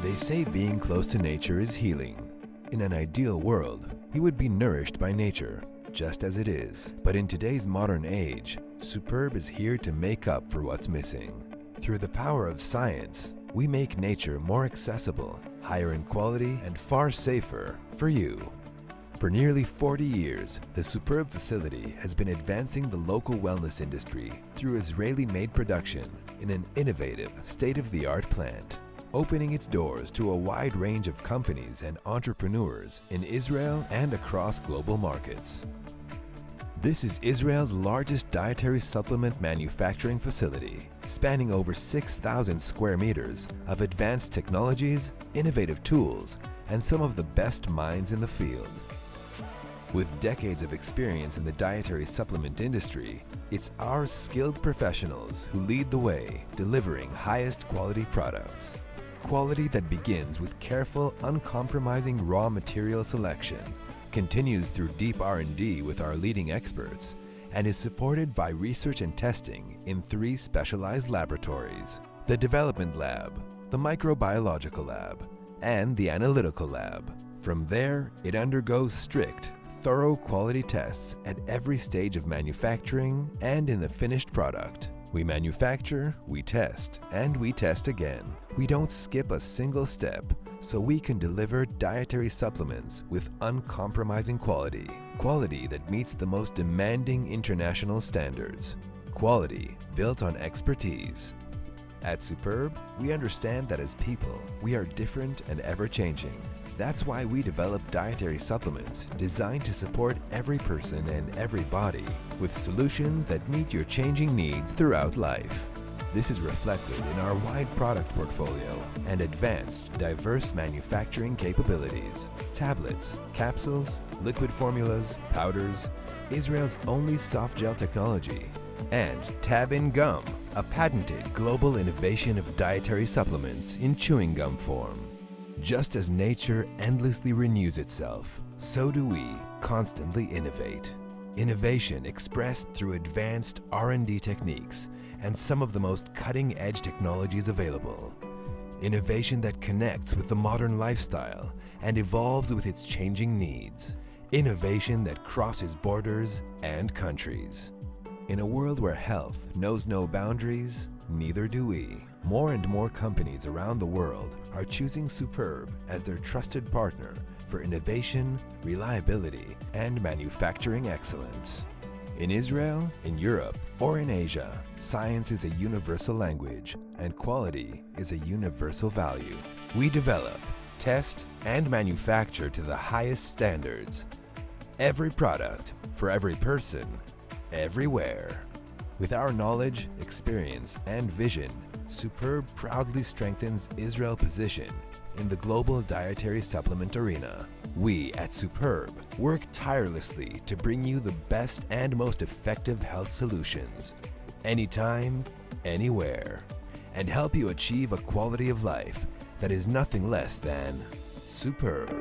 They say being close to nature is healing. In an ideal world, we would be nourished by nature, just as it is. But in today's modern age, Supherb is here to make up for what's missing. Through the power of science, we make nature more accessible, higher in quality, and far safer for you. For nearly 40 years, the Supherb facility has been advancing the local wellness industry through Israeli-made production in an innovative, state-of-the-art plant, opening its doors to a wide range of companies and entrepreneurs in Israel and across global markets. This is Israel's largest dietary supplement manufacturing facility, spanning over 6,000 square meters of advanced technologies, innovative tools, and some of the best minds in the field. With decades of experience in the dietary supplement industry, it's our skilled professionals who lead the way, delivering highest quality products. Quality that begins with careful, uncompromising raw material selection, continues through deep R&D with our leading experts, and is supported by research and testing in 3 specialized laboratories: the Development Lab, the Microbiological Lab, and the Analytical Lab. From there, it undergoes strict, thorough quality tests at every stage of manufacturing and in the finished product. We manufacture, we test, and we test again. We don't skip a single step, so we can deliver dietary supplements with uncompromising quality. Quality that meets the most demanding international standards. Quality built on expertise. At Supherb, we understand that as people, we are different and ever-changing. That's why we develop dietary supplements designed to support every person and every body with solutions that meet your changing needs throughout life. This is reflected in our wide product portfolio and advanced, diverse manufacturing capabilities. Tablets, capsules, liquid formulas, powders, Israel's only soft gel technology, and Tab-in Gum, a patented global innovation of dietary supplements in chewing gum form. Just as nature endlessly renews itself, so do we constantly innovate. Innovation expressed through advanced R&D techniques and some of the most cutting-edge technologies available. Innovation that connects with the modern lifestyle and evolves with its changing needs. Innovation that crosses borders and countries. In a world where health knows no boundaries, neither do we. More and more companies around the world are choosing Supherb as their trusted partner for innovation, reliability, and manufacturing excellence. In Israel, in Europe, or in Asia, science is a universal language, and quality is a universal value. We develop, test, and manufacture to the highest standards. Every product, for every person, everywhere. With our knowledge, experience, and vision, Supherb proudly strengthens Israel's position in the global dietary supplement arena. We at Supherb work tirelessly to bring you the best and most effective health solutions, anytime, anywhere, and help you achieve a quality of life that is nothing less than superb.